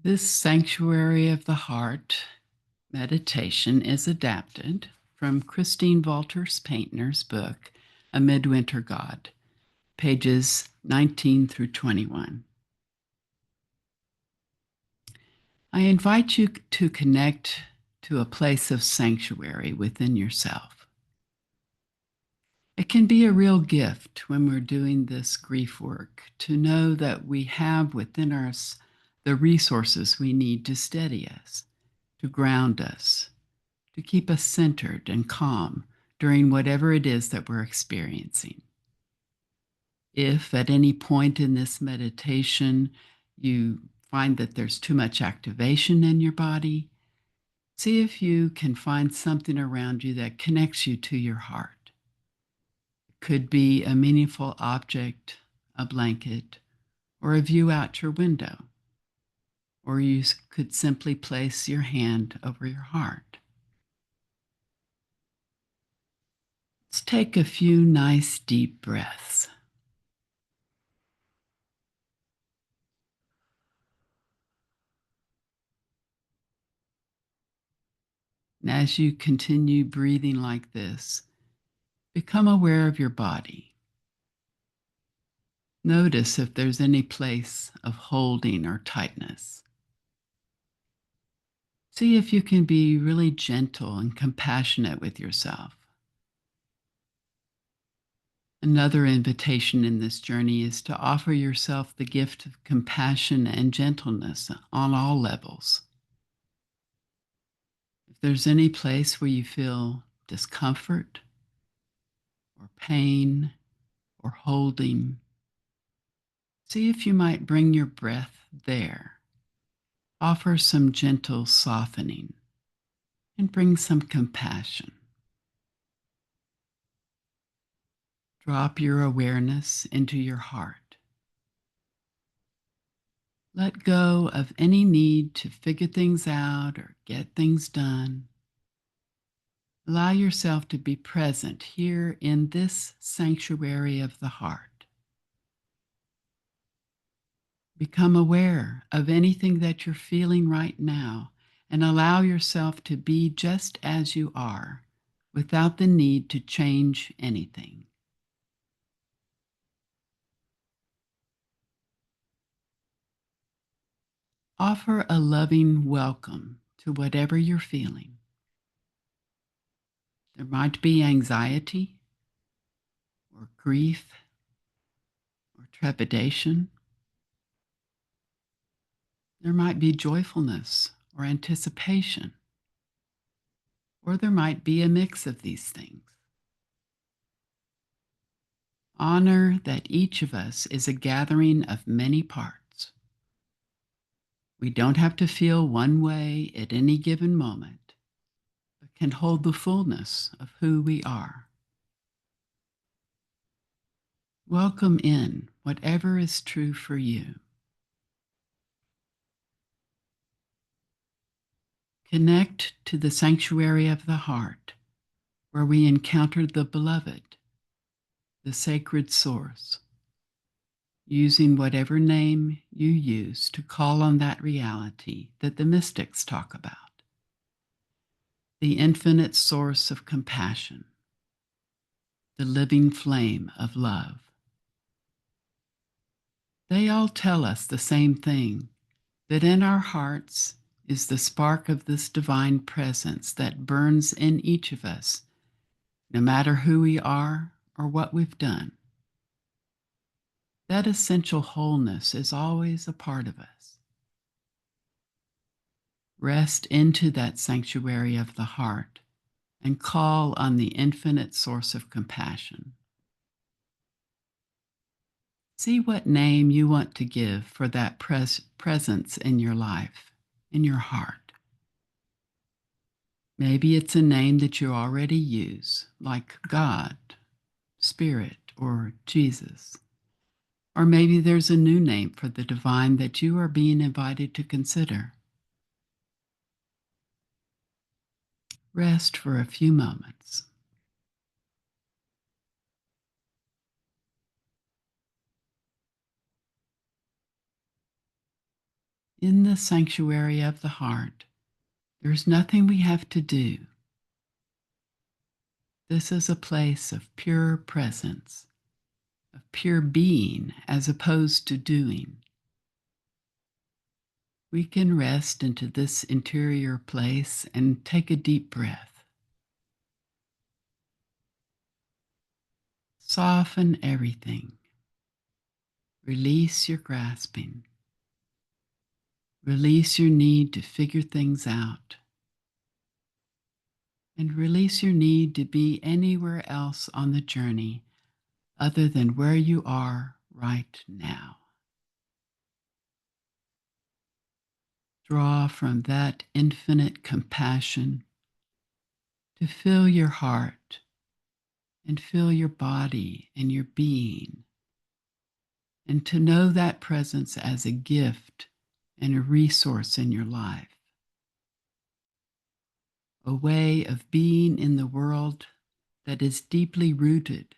This Sanctuary of the Heart meditation is adapted from Christine Valters Paintner's book, A Midwinter God, pages 19 through 21. I invite you to connect to a place of sanctuary within yourself. It can be a real gift when we're doing this grief work to know that we have within us the resources we need to steady us, to ground us, to keep us centered and calm during whatever it is that we're experiencing. If at any point in this meditation you find that there's too much activation in your body, see if you can find something around you that connects you to your heart. It could be a meaningful object, a blanket, or a view out your window. Or you could simply place your hand over your heart. Let's take a few nice deep breaths. And as you continue breathing like this, become aware of your body. Notice if there's any place of holding or tightness. See if you can be really gentle and compassionate with yourself. Another invitation in this journey is to offer yourself the gift of compassion and gentleness on all levels. If there's any place where you feel discomfort or pain or holding, see if you might bring your breath there. Offer some gentle softening and bring some compassion. Drop your awareness into your heart. Let go of any need to figure things out or get things done. Allow yourself to be present here in this sanctuary of the heart. Become aware of anything that you're feeling right now and allow yourself to be just as you are without the need to change anything. Offer a loving welcome to whatever you're feeling. There might be anxiety or grief or trepidation. There might be joyfulness or anticipation, or there might be a mix of these things. Honor that each of us is a gathering of many parts. We don't have to feel one way at any given moment, but can hold the fullness of who we are. Welcome in whatever is true for you. Connect to the sanctuary of the heart, where we encounter the beloved, the sacred source, using whatever name you use to call on that reality that the mystics talk about, the infinite source of compassion, the living flame of love. They all tell us the same thing, that in our hearts is the spark of this divine presence that burns in each of us, no matter who we are or what we've done. That essential wholeness is always a part of us. Rest into that sanctuary of the heart and call on the infinite source of compassion. See what name you want to give for that presence in your life, in your heart. Maybe it's a name that you already use, like God, Spirit, or Jesus. Or maybe there's a new name for the divine that you are being invited to consider. Rest for a few moments. In the sanctuary of the heart, there's nothing we have to do. This is a place of pure presence, of pure being as opposed to doing. We can rest into this interior place and take a deep breath. Soften everything. Release your grasping. Release your need to figure things out. And release your need to be anywhere else on the journey other than where you are right now. Draw from that infinite compassion to fill your heart and fill your body and your being, and to know that presence as a gift and a resource in your life, a way of being in the world that is deeply rooted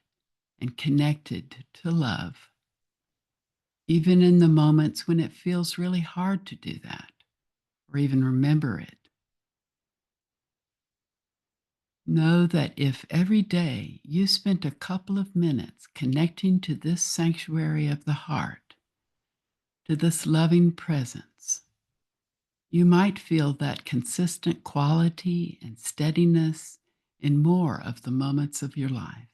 and connected to love, even in the moments when it feels really hard to do that or even remember it. Know that if every day you spent a couple of minutes connecting to this sanctuary of the heart, to this loving presence, you might feel that consistent quality and steadiness in more of the moments of your life.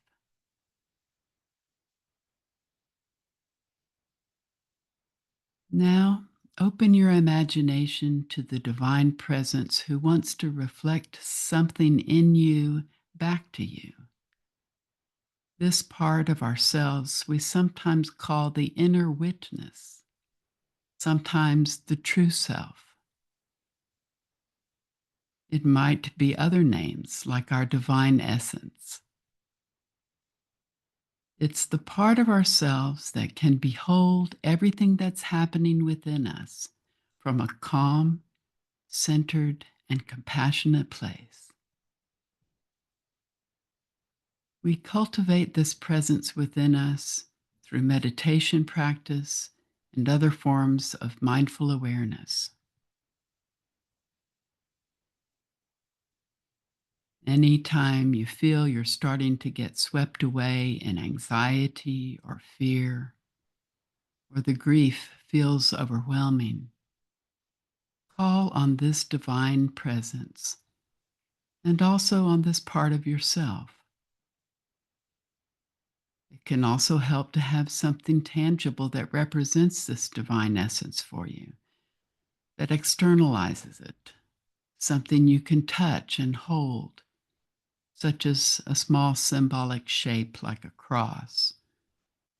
Now, open your imagination to the divine presence who wants to reflect something in you back to you. This part of ourselves we sometimes call the inner witness, sometimes the true self. It might be other names like our divine essence. It's the part of ourselves that can behold everything that's happening within us from a calm, centered, and compassionate place. We cultivate this presence within us through meditation practice and other forms of mindful awareness. Anytime you feel you're starting to get swept away in anxiety or fear, or the grief feels overwhelming, call on this divine presence and also on this part of yourself. It can also help to have something tangible that represents this divine essence for you, that externalizes it, something you can touch and hold, such as a small symbolic shape like a cross,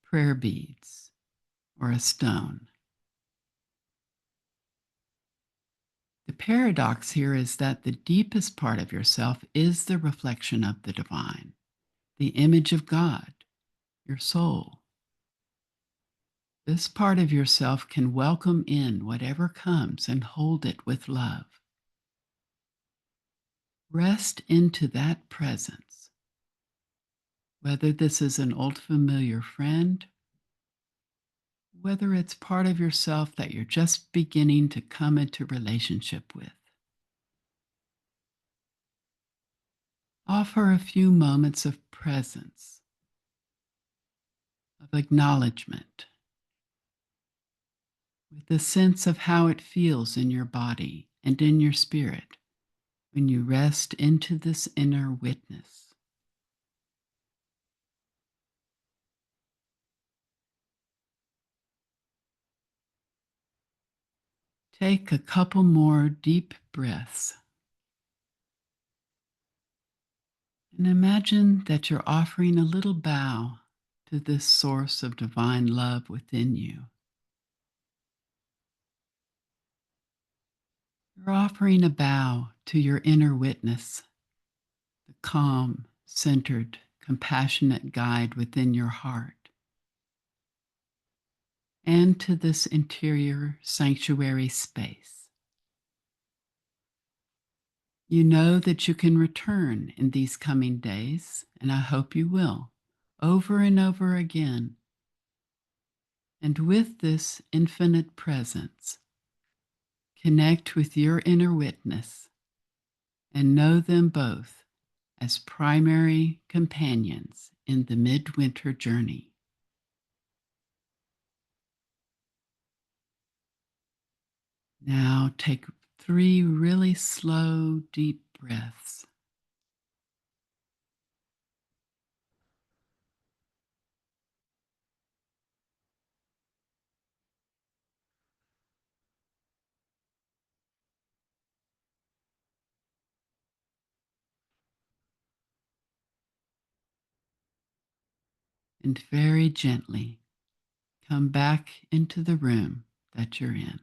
prayer beads, or a stone. The paradox here is that the deepest part of yourself is the reflection of the divine, the image of God, your soul. This part of yourself can welcome in whatever comes and hold it with love. Rest into that presence, whether this is an old familiar friend, whether it's part of yourself that you're just beginning to come into relationship with. Offer a few moments of presence, of acknowledgement, with a sense of how it feels in your body and in your spirit when you rest into this inner witness. Take a couple more deep breaths and imagine that you're offering a little bow to this source of divine love within you. You're offering a bow to your inner witness, the calm, centered, compassionate guide within your heart, and to this interior sanctuary space. You know that you can return in these coming days, and I hope you will, over and over again. And with this infinite presence, Connect with your inner witness and know them both as primary companions in the midwinter journey. Now take 3 really slow, deep breaths. And very gently come back into the room that you're in.